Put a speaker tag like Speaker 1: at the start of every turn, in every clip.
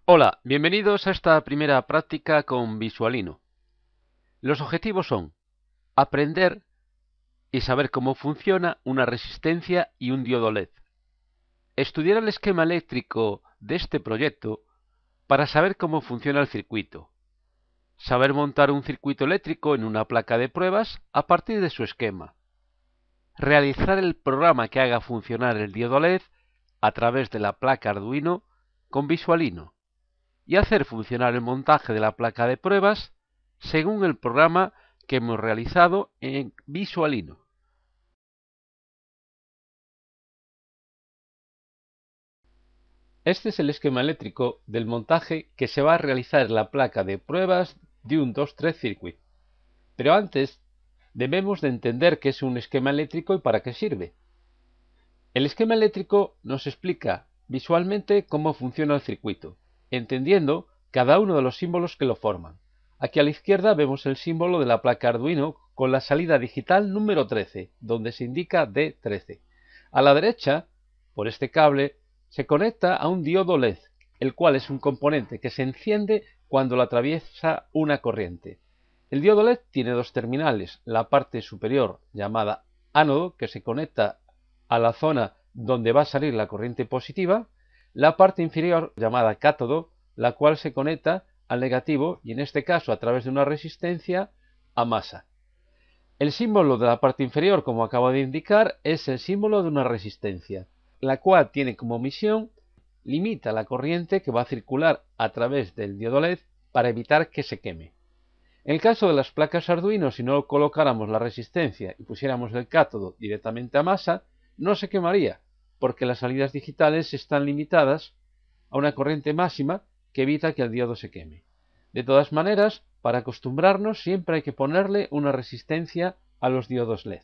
Speaker 1: Hola, bienvenidos a esta primera práctica con Visualino. Los objetivos son aprender y saber cómo funciona una resistencia y un diodo LED. Estudiar el esquema eléctrico de este proyecto para saber cómo funciona el circuito. Saber montar un circuito eléctrico en una placa de pruebas a partir de su esquema. Realizar el programa que haga funcionar el diodo LED a través de la placa Arduino con Visualino. Y hacer funcionar el montaje de la placa de pruebas según el programa que hemos realizado en Visualino. Este es el esquema eléctrico del montaje que se va a realizar en la placa de pruebas de un 2-3 circuit. Pero antes debemos de entender qué es un esquema eléctrico y para qué sirve. El esquema eléctrico nos explica visualmente cómo funciona el circuito, entendiendo cada uno de los símbolos que lo forman. Aquí a la izquierda vemos el símbolo de la placa Arduino con la salida digital número 13, donde se indica D13. A la derecha, por este cable, se conecta a un diodo LED, el cual es un componente que se enciende cuando lo atraviesa una corriente. El diodo LED tiene dos terminales, la parte superior llamada ánodo, que se conecta a la zona donde va a salir la corriente positiva, la parte inferior llamada cátodo, la cual se conecta al negativo y en este caso a través de una resistencia a masa. El símbolo de la parte inferior, como acabo de indicar, es el símbolo de una resistencia, la cual tiene como misión limita la corriente que va a circular a través del diodo LED para evitar que se queme. En el caso de las placas Arduino, si no colocáramos la resistencia y pusiéramos el cátodo directamente a masa, no se quemaría, porque las salidas digitales están limitadas a una corriente máxima que evita que el diodo se queme. De todas maneras, para acostumbrarnos siempre hay que ponerle una resistencia a los diodos LED.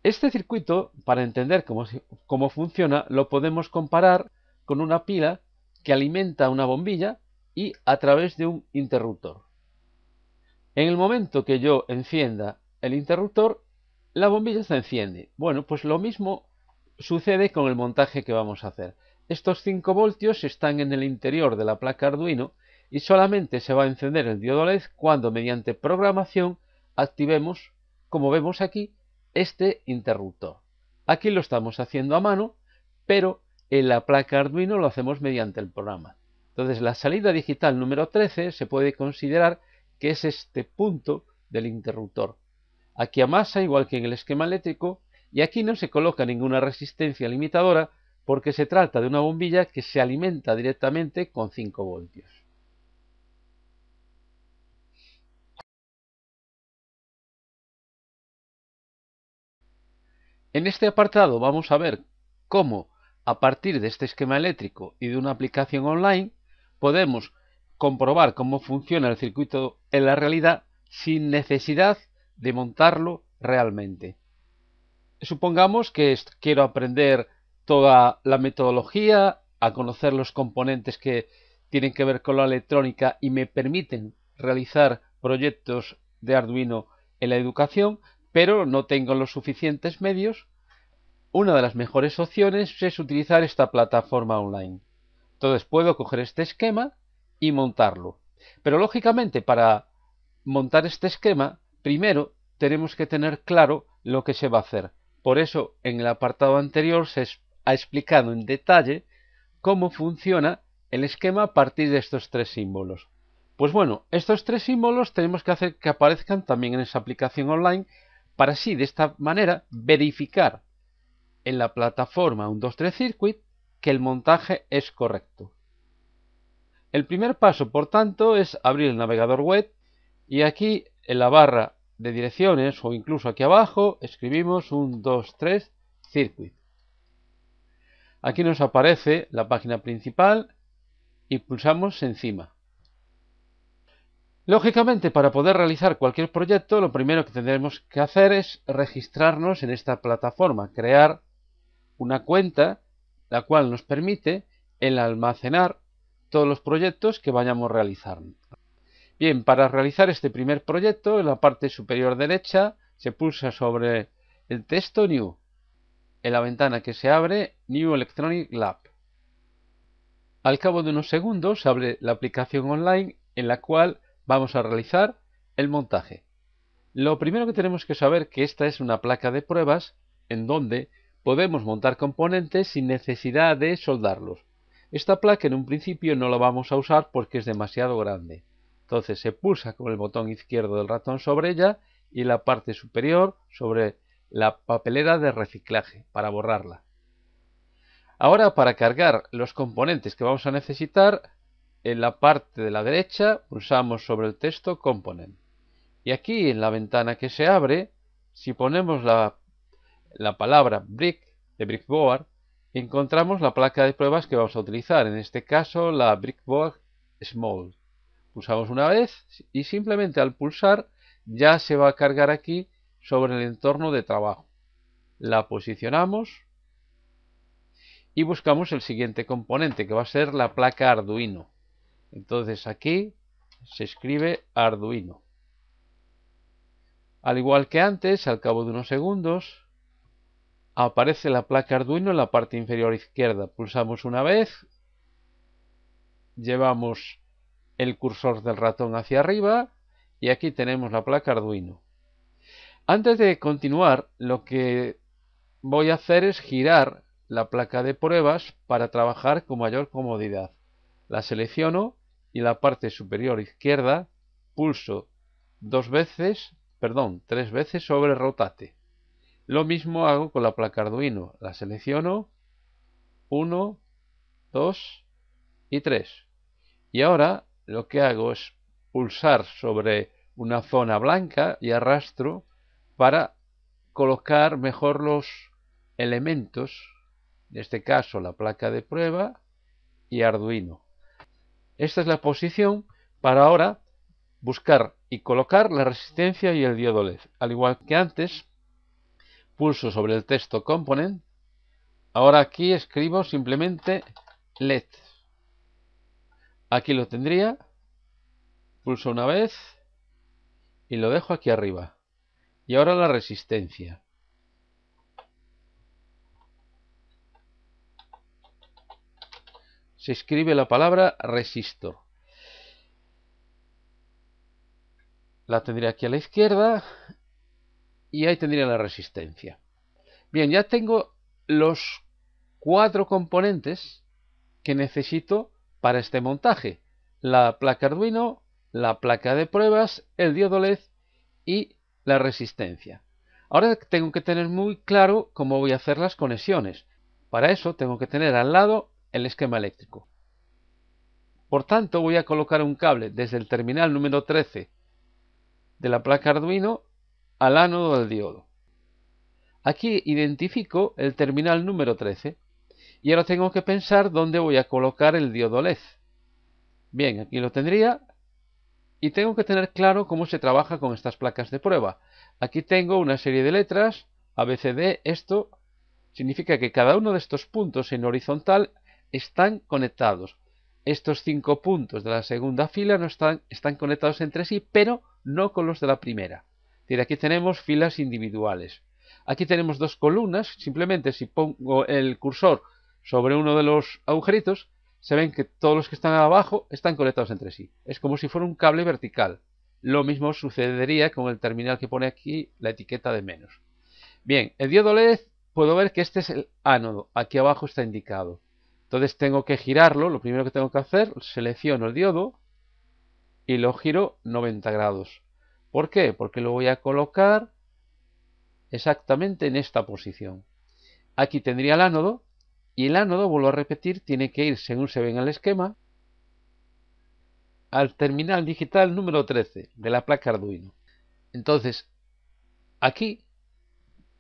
Speaker 1: Este circuito, para entender cómo funciona, lo podemos comparar con una pila que alimenta una bombilla y a través de un interruptor. En el momento que yo encienda el interruptor, la bombilla se enciende. Bueno, pues lo mismo sucede con el montaje que vamos a hacer. Estos 5 voltios están en el interior de la placa Arduino y solamente se va a encender el diodo LED cuando mediante programación activemos, como vemos aquí, este interruptor. Aquí lo estamos haciendo a mano, pero en la placa Arduino lo hacemos mediante el programa. Entonces la salida digital número 13 se puede considerar que es este punto del interruptor. Aquí a masa, igual que en el esquema eléctrico, y aquí no se coloca ninguna resistencia limitadora porque se trata de una bombilla que se alimenta directamente con 5 voltios. En este apartado vamos a ver cómo, a partir de este esquema eléctrico y de una aplicación online, podemos comprobar cómo funciona el circuito en la realidad sin necesidad de montarlo realmente. Supongamos que quiero aprender toda la metodología, a conocer los componentes que tienen que ver con la electrónica y me permiten realizar proyectos de Arduino en la educación, pero no tengo los suficientes medios. Una de las mejores opciones es utilizar esta plataforma online. Entonces puedo coger este esquema y montarlo. Pero lógicamente para montar este esquema, primero tenemos que tener claro lo que se va a hacer. Por eso en el apartado anterior se ha explicado en detalle cómo funciona el esquema a partir de estos 3 símbolos. Pues bueno, estos 3 símbolos tenemos que hacer que aparezcan también en esa aplicación online para así de esta manera verificar en la plataforma 1-2-3 Circuit que el montaje es correcto. El primer paso, por tanto, es abrir el navegador web y aquí en la barra de direcciones o incluso aquí abajo escribimos 1-2-3 Circuit. Aquí nos aparece la página principal y pulsamos encima. Lógicamente, para poder realizar cualquier proyecto, lo primero que tendremos que hacer es registrarnos en esta plataforma, crear una cuenta, la cual nos permite el almacenar todos los proyectos que vayamos realizando. Bien, para realizar este primer proyecto, en la parte superior derecha se pulsa sobre el texto New. En la ventana que se abre, New Electronic Lab. Al cabo de unos segundos abre la aplicación online en la cual vamos a realizar el montaje. Lo primero que tenemos que saber es que esta es una placa de pruebas en donde podemos montar componentes sin necesidad de soldarlos. Esta placa en un principio no la vamos a usar porque es demasiado grande. Entonces se pulsa con el botón izquierdo del ratón sobre ella y la parte superior sobre la papelera de reciclaje para borrarla. Ahora, para cargar los componentes que vamos a necesitar, en la parte de la derecha pulsamos sobre el texto Component. Y aquí en la ventana que se abre, si ponemos la palabra Brick de Brickboard, encontramos la placa de pruebas que vamos a utilizar, en este caso la Brickboard Small. Pulsamos una vez y simplemente al pulsar ya se va a cargar aquí sobre el entorno de trabajo. La posicionamos y buscamos el siguiente componente, que va a ser la placa Arduino. Entonces aquí se escribe Arduino. Al igual que antes, al cabo de unos segundos, aparece la placa Arduino en la parte inferior izquierda. Pulsamos una vez, llevamos el cursor del ratón hacia arriba y aquí tenemos la placa Arduino. Antes de continuar, lo que voy a hacer es girar la placa de pruebas para trabajar con mayor comodidad. La selecciono y en la parte superior izquierda pulso tres veces sobre Rotate. Lo mismo hago con la placa Arduino. La selecciono 1, 2 y 3. Y ahora lo que hago es pulsar sobre una zona blanca y arrastro para colocar mejor los elementos, en este caso la placa de prueba y Arduino. Esta es la posición para ahora buscar y colocar la resistencia y el diodo LED. Al igual que antes, pulso sobre el texto Component. Ahora aquí escribo simplemente LED. Aquí lo tendría. Pulso una vez y lo dejo aquí arriba. Y ahora la resistencia. Se escribe la palabra resistor. La tendría aquí a la izquierda y ahí tendría la resistencia. Bien, ya tengo los 4 componentes que necesito para este montaje: la placa Arduino, la placa de pruebas, el diodo LED y la resistencia. Ahora tengo que tener muy claro cómo voy a hacer las conexiones. Para eso tengo que tener al lado el esquema eléctrico. Por tanto, voy a colocar un cable desde el terminal número 13 de la placa Arduino al ánodo del diodo. Aquí identifico el terminal número 13 y ahora tengo que pensar dónde voy a colocar el diodo LED. Bien, aquí lo tendría y tengo que tener claro cómo se trabaja con estas placas de prueba. Aquí tengo una serie de letras ABCD. Esto significa que cada uno de estos puntos en horizontal están conectados. Estos 5 puntos de la segunda fila no están conectados entre sí, pero no con los de la primera. Es decir, aquí tenemos filas individuales. Aquí tenemos 2 columnas. Simplemente si pongo el cursor sobre uno de los agujeritos, se ven que todos los que están abajo están conectados entre sí. Es como si fuera un cable vertical. Lo mismo sucedería con el terminal que pone aquí la etiqueta de menos. Bien, el diodo LED, puedo ver que este es el ánodo. Aquí abajo está indicado. Entonces tengo que girarlo. Lo primero que tengo que hacer, selecciono el diodo y lo giro 90 grados. ¿Por qué? Porque lo voy a colocar exactamente en esta posición. Aquí tendría el ánodo y el ánodo, vuelvo a repetir, tiene que ir, según se ve en el esquema, al terminal digital número 13 de la placa Arduino. Entonces, aquí,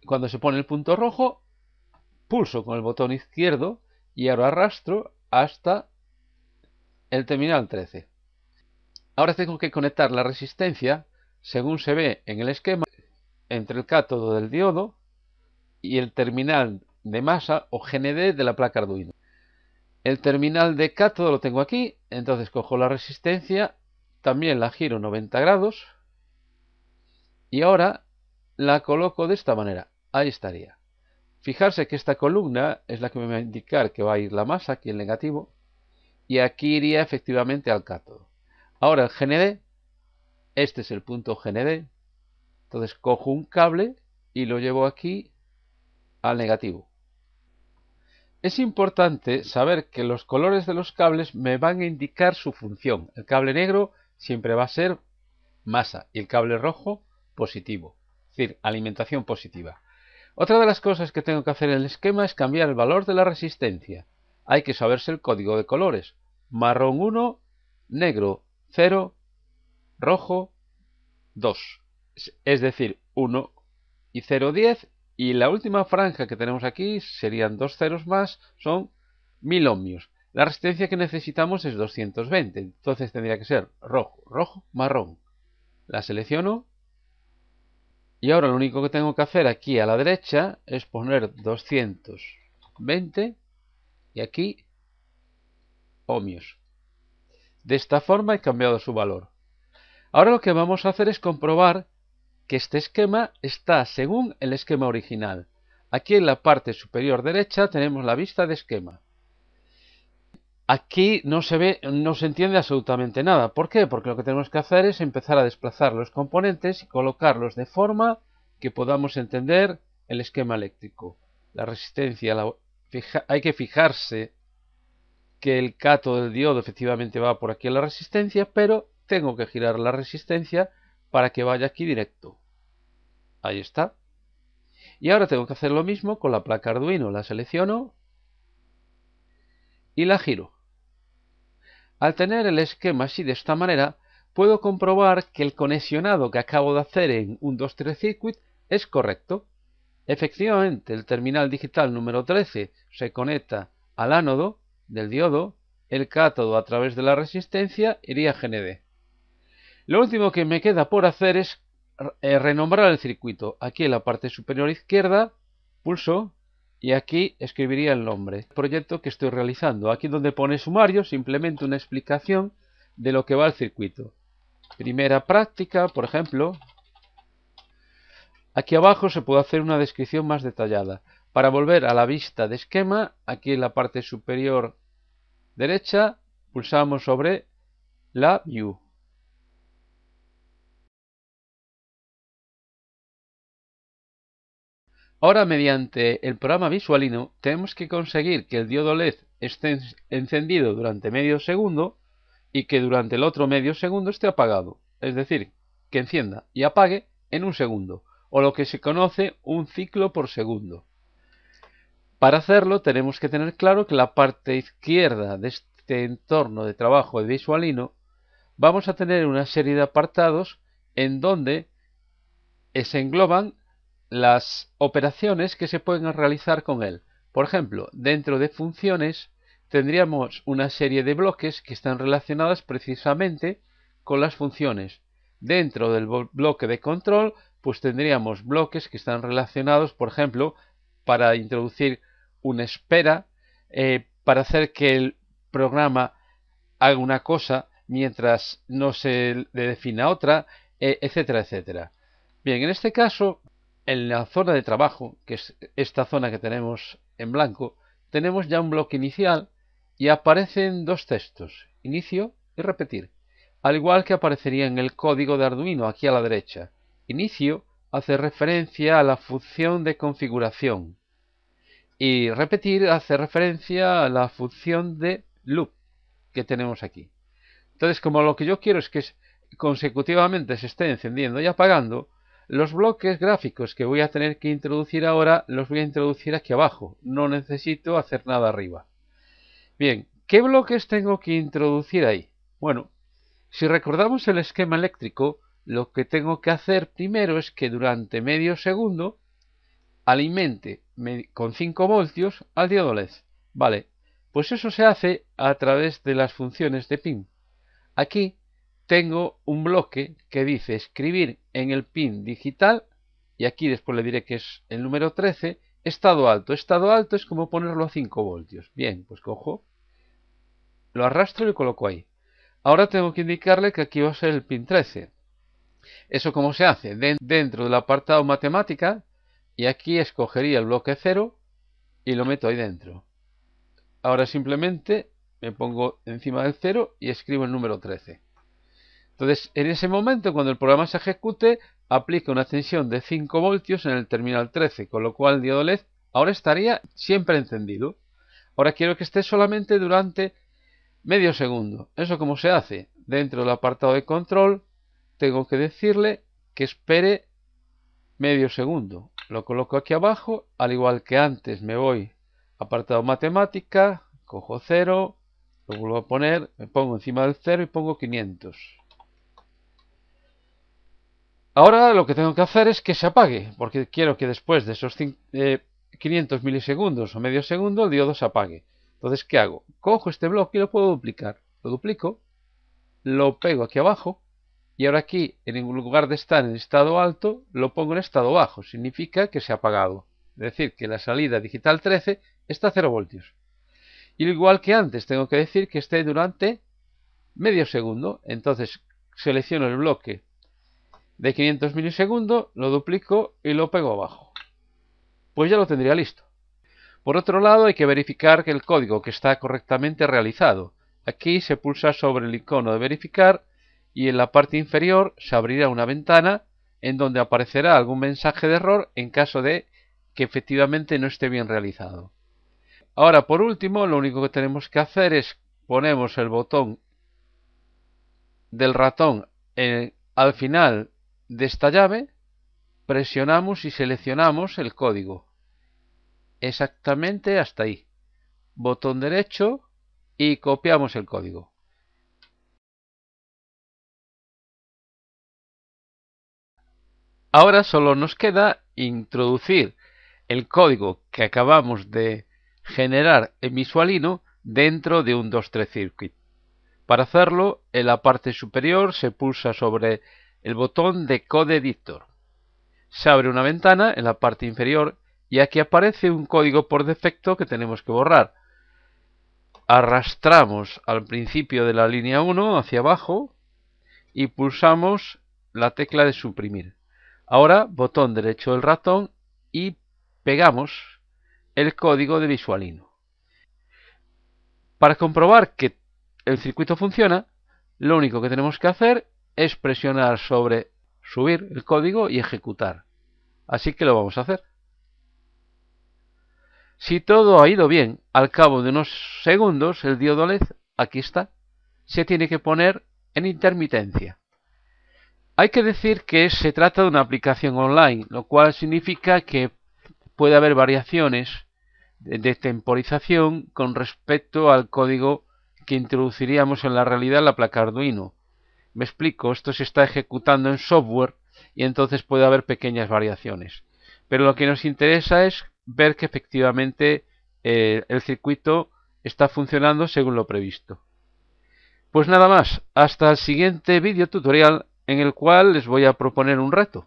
Speaker 1: cuando se pone el punto rojo, pulso con el botón izquierdo y ahora arrastro hasta el terminal 13. Ahora tengo que conectar la resistencia, según se ve en el esquema, entre el cátodo del diodo y el terminal de masa o GND de la placa Arduino. El terminal de cátodo lo tengo aquí, entonces cojo la resistencia, también la giro 90 grados y ahora la coloco de esta manera. Ahí estaría. Fijarse que esta columna es la que me va a indicar que va a ir la masa, aquí en negativo, y aquí iría efectivamente al cátodo. Ahora el GND, este es el punto GND, entonces cojo un cable y lo llevo aquí al negativo. Es importante saber que los colores de los cables me van a indicar su función. El cable negro siempre va a ser masa y el cable rojo positivo, es decir, alimentación positiva. Otra de las cosas que tengo que hacer en el esquema es cambiar el valor de la resistencia. Hay que saberse el código de colores. Marrón 1, negro 0, rojo 2. Es decir, 1 y 0, 10. Y la última franja que tenemos aquí serían dos ceros más, son 1000 ohmios. La resistencia que necesitamos es 220, entonces tendría que ser rojo, rojo, marrón. La selecciono y ahora lo único que tengo que hacer aquí a la derecha es poner 220 y aquí ohmios. De esta forma he cambiado su valor. Ahora lo que vamos a hacer es comprobar que este esquema está según el esquema original. Aquí en la parte superior derecha tenemos la vista de esquema. Aquí no se ve, no se entiende absolutamente nada. ¿Por qué? Porque lo que tenemos que hacer es empezar a desplazar los componentes y colocarlos de forma que podamos entender el esquema eléctrico. La resistencia, hay que fijarse que el cátodo del diodo efectivamente va por aquí a la resistencia, pero tengo que girar la resistencia para que vaya aquí directo. Ahí está. Y ahora tengo que hacer lo mismo con la placa Arduino. La selecciono y la giro. Al tener el esquema así de esta manera, puedo comprobar que el conexionado que acabo de hacer en un 2-3 circuit es correcto. Efectivamente, el terminal digital número 13 se conecta al ánodo del diodo, el cátodo a través de la resistencia iría GND. Lo último que me queda por hacer es renombrar el circuito. Aquí en la parte superior izquierda pulso y aquí escribiría el nombre del proyecto que estoy realizando. Aquí donde pone sumario, simplemente una explicación de lo que va el circuito. Primera práctica, por ejemplo. Aquí abajo se puede hacer una descripción más detallada. Para volver a la vista de esquema, aquí en la parte superior derecha, pulsamos sobre la View. Ahora, mediante el programa Visualino, tenemos que conseguir que el diodo LED esté encendido durante medio segundo y que durante el otro medio segundo esté apagado. Es decir, que encienda y apague en un segundo, o lo que se conoce un ciclo por segundo. Para hacerlo tenemos que tener claro que la parte izquierda de este entorno de trabajo de Visualino vamos a tener una serie de apartados en donde se engloban las operaciones que se pueden realizar con él. Por ejemplo, dentro de funciones tendríamos una serie de bloques que están relacionados precisamente con las funciones. Dentro del bloque de control, pues tendríamos bloques que están relacionados, por ejemplo, para introducir una espera, para hacer que el programa haga una cosa mientras no se le defina otra, etcétera, etcétera. Bien, en este caso, en la zona de trabajo, que es esta zona que tenemos en blanco, tenemos ya un bloque inicial y aparecen dos textos, inicio y repetir, al igual que aparecería en el código de Arduino aquí a la derecha. Inicio hace referencia a la función de configuración y repetir hace referencia a la función de loop que tenemos aquí. Entonces, como lo que yo quiero es que consecutivamente se esté encendiendo y apagando, los bloques gráficos que voy a tener que introducir ahora los voy a introducir aquí abajo. No necesito hacer nada arriba. Bien, ¿qué bloques tengo que introducir ahí? Bueno, si recordamos el esquema eléctrico, lo que tengo que hacer primero es que durante medio segundo alimente con 5 voltios al diodo LED. Vale, pues eso se hace a través de las funciones de pin. Aquí tengo un bloque que dice escribir en el pin digital y aquí después le diré que es el número 13, estado alto. Estado alto es como ponerlo a 5 voltios. Bien, pues cojo, lo arrastro y lo coloco ahí. Ahora tengo que indicarle que aquí va a ser el pin 13. ¿Eso cómo se hace? Dentro del apartado matemática y aquí escogería el bloque 0 y lo meto ahí dentro. Ahora simplemente me pongo encima del 0 y escribo el número 13. Entonces, en ese momento, cuando el programa se ejecute, aplica una tensión de 5 voltios en el terminal 13, con lo cual el diodo LED ahora estaría siempre encendido. Ahora quiero que esté solamente durante medio segundo. ¿Eso cómo se hace? Dentro del apartado de control, tengo que decirle que espere medio segundo. Lo coloco aquí abajo, al igual que antes me voy apartado matemática, cojo 0, lo vuelvo a poner, me pongo encima del 0 y pongo 500. Ahora lo que tengo que hacer es que se apague, porque quiero que después de esos 500 milisegundos o medio segundo el diodo se apague. Entonces, ¿qué hago? Cojo este bloque y lo puedo duplicar. Lo duplico, lo pego aquí abajo y ahora aquí, en lugar de estar en estado alto, lo pongo en estado bajo. Significa que se ha apagado. Es decir, que la salida digital 13 está a 0 voltios. Y igual que antes, tengo que decir que esté durante medio segundo. Entonces, selecciono el bloque de 500 milisegundos, lo duplico y lo pego abajo. Pues ya lo tendría listo. Por otro lado, hay que verificar que el código que está correctamente realizado. Aquí se pulsa sobre el icono de verificar y en la parte inferior se abrirá una ventana en donde aparecerá algún mensaje de error en caso de que efectivamente no esté bien realizado. Ahora, por último, lo único que tenemos que hacer es ponemos el botón del ratón al final de esta llave, presionamos y seleccionamos el código. Exactamente hasta ahí. Botón derecho y copiamos el código. Ahora solo nos queda introducir el código que acabamos de generar en Visualino dentro de un 2-3 circuit. Para hacerlo, en la parte superior se pulsa sobre el botón de Code Editor. Se abre una ventana en la parte inferior y aquí aparece un código por defecto que tenemos que borrar. Arrastramos al principio de la línea 1 hacia abajo y pulsamos la tecla de suprimir. Ahora, botón derecho del ratón y pegamos el código de Visualino. Para comprobar que el circuito funciona, lo único que tenemos que hacer es presionar sobre subir el código y ejecutar. Así que lo vamos a hacer. Si todo ha ido bien, al cabo de unos segundos el diodo LED, aquí está, se tiene que poner en intermitencia. Hay que decir que se trata de una aplicación online, lo cual significa que puede haber variaciones de temporización con respecto al código que introduciríamos en la realidad en la placa Arduino. Me explico, esto se está ejecutando en software y entonces puede haber pequeñas variaciones. Pero lo que nos interesa es ver que efectivamente el circuito está funcionando según lo previsto. Pues nada más, hasta el siguiente vídeo tutorial en el cual les voy a proponer un reto.